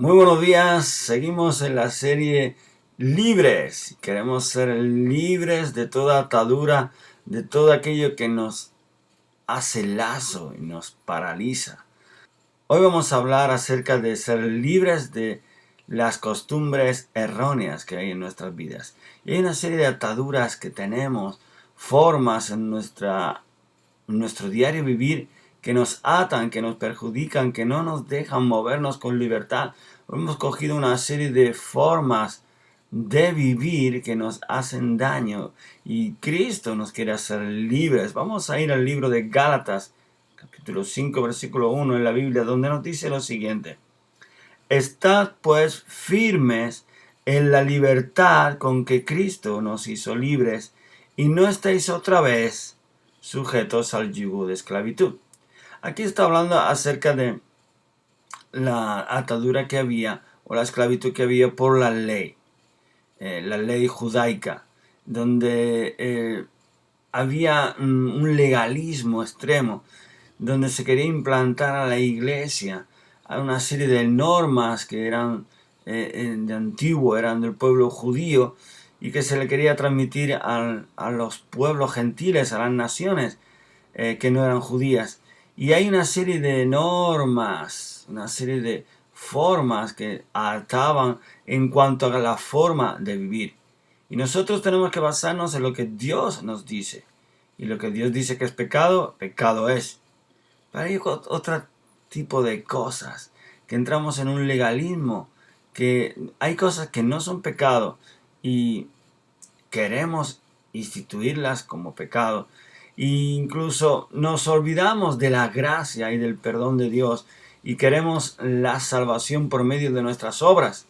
Muy buenos días, seguimos en la serie Libres. Queremos ser libres de toda atadura, de todo aquello que nos hace lazo y nos paraliza. Hoy vamos a hablar acerca de ser libres de las costumbres erróneas que hay en nuestras vidas. Y hay una serie de ataduras que tenemos, formas en nuestro diario vivir que nos atan, que nos perjudican, que no nos dejan movernos con libertad. Hemos cogido una serie de formas de vivir que nos hacen daño y Cristo nos quiere hacer libres. Vamos a ir al libro de Gálatas, capítulo 5, versículo 1 en la Biblia, donde nos dice lo siguiente: Estad pues firmes en la libertad con que Cristo nos hizo libres, y no estéis otra vez sujetos al yugo de esclavitud. Aquí está hablando acerca de la atadura que había o la esclavitud que había por la ley judaica, donde había un legalismo extremo, donde se quería implantar a la iglesia a una serie de normas que eran de antiguo, eran del pueblo judío, y que se le quería transmitir a los pueblos gentiles, a las naciones que no eran judías. Y hay una serie de normas, una serie de formas que ataban en cuanto a la forma de vivir. Y nosotros tenemos que basarnos en lo que Dios nos dice. Y lo que Dios dice que es pecado, pecado es. Pero hay otro tipo de cosas, que entramos en un legalismo, que hay cosas que no son pecado y queremos instituirlas como pecado. E incluso nos olvidamos de la gracia y del perdón de Dios y queremos la salvación por medio de nuestras obras.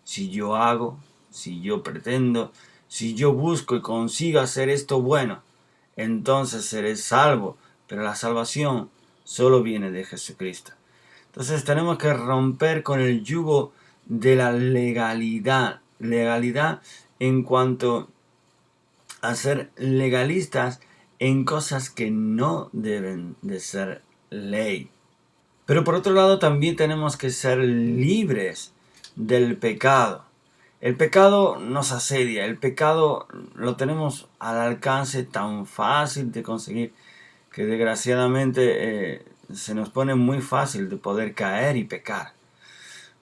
Si yo hago, si yo pretendo, si yo busco y consigo hacer esto bueno, entonces seré salvo. Pero la salvación solo viene de Jesucristo. Entonces tenemos que romper con el yugo de la legalidad. Legalidad en cuanto a ser legalistas en cosas que no deben de ser ley. Pero por otro lado también tenemos que ser libres del pecado. El pecado nos asedia, el pecado lo tenemos al alcance tan fácil de conseguir que desgraciadamente se nos pone muy fácil de poder caer y pecar.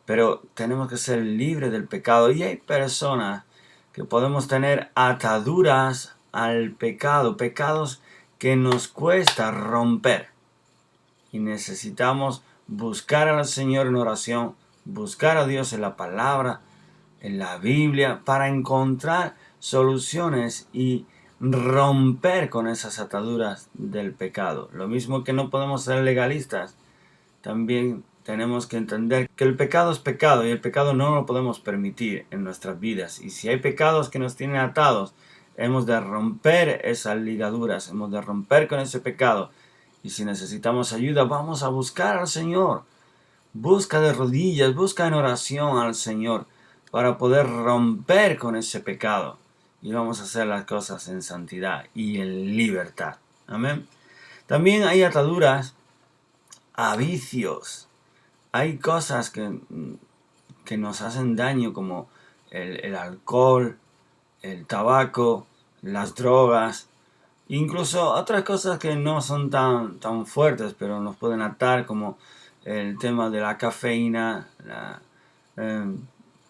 Pero tenemos que ser libres del pecado, y hay personas que podemos tener ataduras al pecado, pecados que nos cuesta romper. Y necesitamos buscar al Señor en oración, buscar a Dios en la palabra, en la Biblia, para encontrar soluciones y romper con esas ataduras del pecado. Lo mismo que no podemos ser legalistas, también tenemos que entender que el pecado es pecado y el pecado no lo podemos permitir en nuestras vidas. Y si hay pecados que nos tienen atados, hemos de romper esas ligaduras, hemos de romper con ese pecado. Y si necesitamos ayuda, vamos a buscar al Señor. Busca de rodillas, busca en oración al Señor para poder romper con ese pecado. Y vamos a hacer las cosas en santidad y en libertad. Amén. También hay ataduras a vicios. Hay cosas que nos hacen daño, como el alcohol, el tabaco, las drogas, incluso otras cosas que no son tan fuertes, pero nos pueden atar, como el tema de la cafeína,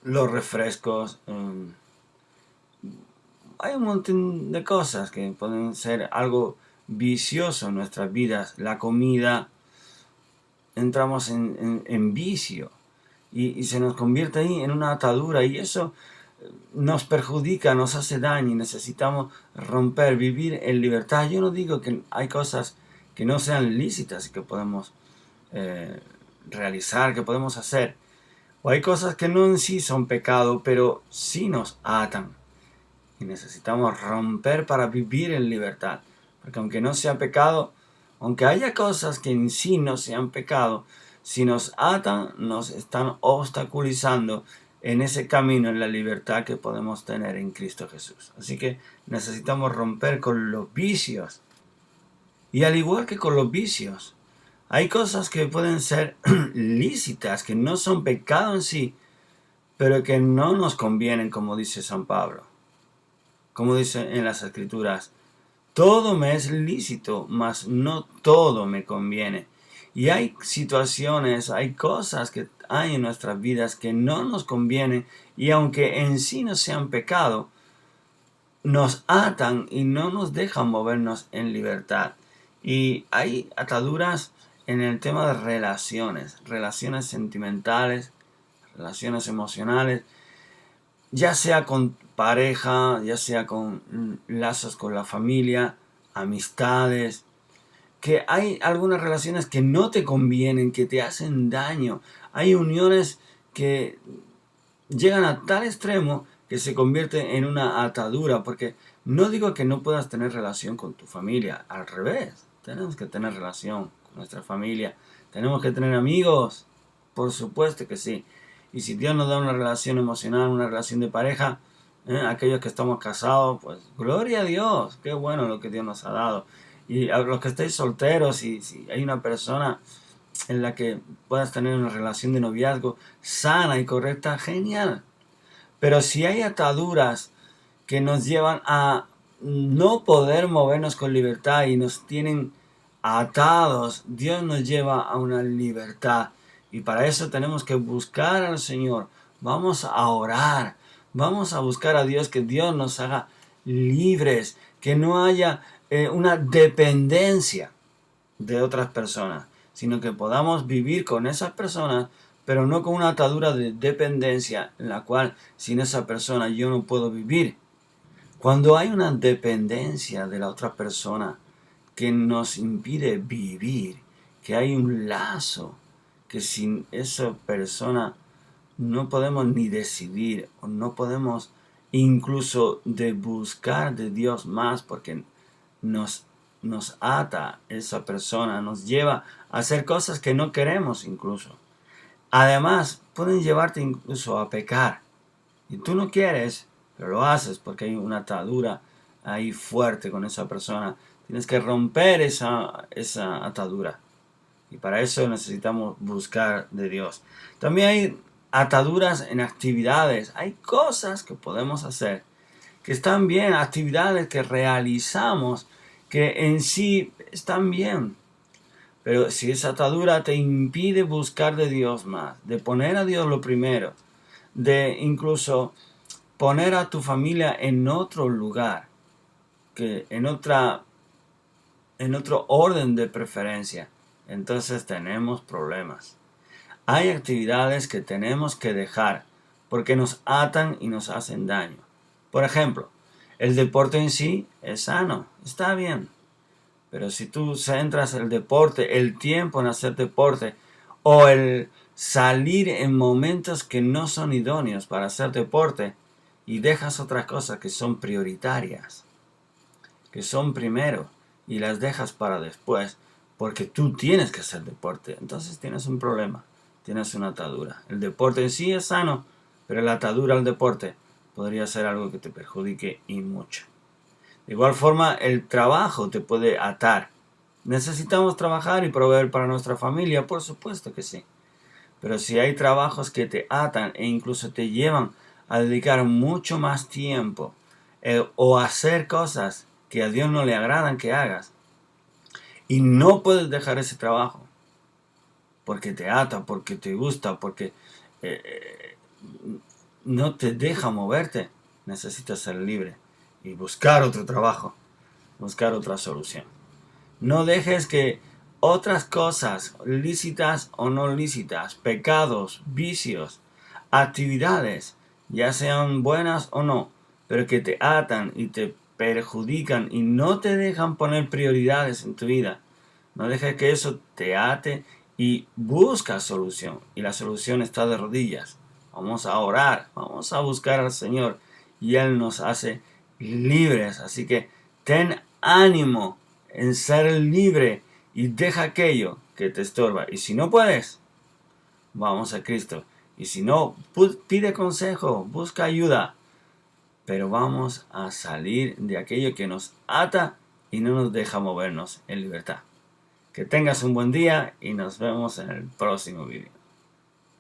los refrescos. Hay un montón de cosas que pueden ser algo vicioso en nuestras vidas. La comida, entramos en vicio y se nos convierte ahí en una atadura, y eso nos perjudica, nos hace daño, y necesitamos romper, vivir en libertad. Yo no digo que hay cosas que no sean lícitas y que podemos realizar, que podemos hacer, o hay cosas que no en sí son pecado, pero sí nos atan, y necesitamos romper para vivir en libertad, porque aunque no sea pecado, aunque haya cosas que en sí no sean pecado, si nos atan, nos están obstaculizando en ese camino, en la libertad que podemos tener en Cristo Jesús. Así que necesitamos romper con los vicios. Y al igual que con los vicios, Hay cosas que pueden ser lícitas, que no son pecado en sí, pero que no nos convienen, como dice San Pablo. Como dice en las Escrituras, todo me es lícito, mas no todo me conviene. Y hay situaciones, hay cosas que hay en nuestras vidas que no nos convienen y aunque en sí no sean pecado, nos atan y no nos dejan movernos en libertad. Y hay ataduras en el tema de relaciones sentimentales, relaciones emocionales, ya sea con pareja, ya sea con lazos con la familia, amistades, que hay algunas relaciones que no te convienen, que te hacen daño. Hay uniones que llegan a tal extremo que se convierte en una atadura, porque no digo que no puedas tener relación con tu familia, al revés, tenemos que tener relación con nuestra familia, tenemos que tener amigos, por supuesto que sí. Y si Dios nos da una relación emocional, una relación de pareja, aquellos que estamos casados, pues gloria a Dios, qué bueno lo que Dios nos ha dado. Y a los que estéis solteros, y si hay una persona en la que puedas tener una relación de noviazgo sana y correcta, genial. Pero si hay ataduras que nos llevan a no poder movernos con libertad y nos tienen atados, Dios nos lleva a una libertad. Y para eso tenemos que buscar al Señor. Vamos a orar. Vamos a buscar a Dios, que Dios nos haga libres, que no haya una dependencia de otras personas, sino que podamos vivir con esas personas, pero no con una atadura de dependencia en la cual sin esa persona yo no puedo vivir. Cuando hay una dependencia de la otra persona que nos impide vivir, que hay un lazo, que sin esa persona no podemos ni decidir, o no podemos incluso de buscar de Dios más, porque nos ata esa persona, nos lleva a hacer cosas que no queremos incluso. Además, pueden llevarte incluso a pecar. Y tú no quieres, pero lo haces porque hay una atadura ahí fuerte con esa persona. Tienes que romper esa atadura. Y para eso necesitamos buscar de Dios. También hay ataduras en actividades. Hay cosas que podemos hacer que están bien, actividades que realizamos que en sí están bien. Pero si esa atadura te impide buscar de Dios más, de poner a Dios lo primero, de incluso poner a tu familia en otro lugar, que en otro orden de preferencia, entonces tenemos problemas. Hay actividades que tenemos que dejar porque nos atan y nos hacen daño. Por ejemplo, el deporte en sí es sano, está bien. Pero si tú centras el deporte, el tiempo en hacer deporte, o el salir en momentos que no son idóneos para hacer deporte, y dejas otras cosas que son prioritarias, que son primero, y las dejas para después, porque tú tienes que hacer deporte, entonces tienes un problema, tienes una atadura. El deporte en sí es sano, pero la atadura al deporte podría ser algo que te perjudique y mucho. De igual forma, el trabajo te puede atar. ¿Necesitamos trabajar y proveer para nuestra familia? Por supuesto que sí. Pero si hay trabajos que te atan e incluso te llevan a dedicar mucho más tiempo o hacer cosas que a Dios no le agradan que hagas, y no puedes dejar ese trabajo porque te ata, porque te gusta, porque no te deja moverte, necesitas ser libre y buscar otro trabajo, buscar otra solución. No dejes que otras cosas, lícitas o no lícitas, pecados, vicios, actividades, ya sean buenas o no, pero que te atan y te perjudican y no te dejan poner prioridades en tu vida. No dejes que eso te ate y busca solución. Y la solución está de rodillas. Vamos a orar, vamos a buscar al Señor y Él nos hace libres. Así que ten ánimo en ser libre y deja aquello que te estorba. Y si no puedes, vamos a Cristo. Y si no, pide consejo, busca ayuda. Pero vamos a salir de aquello que nos ata y no nos deja movernos en libertad. Que tengas un buen día y nos vemos en el próximo video.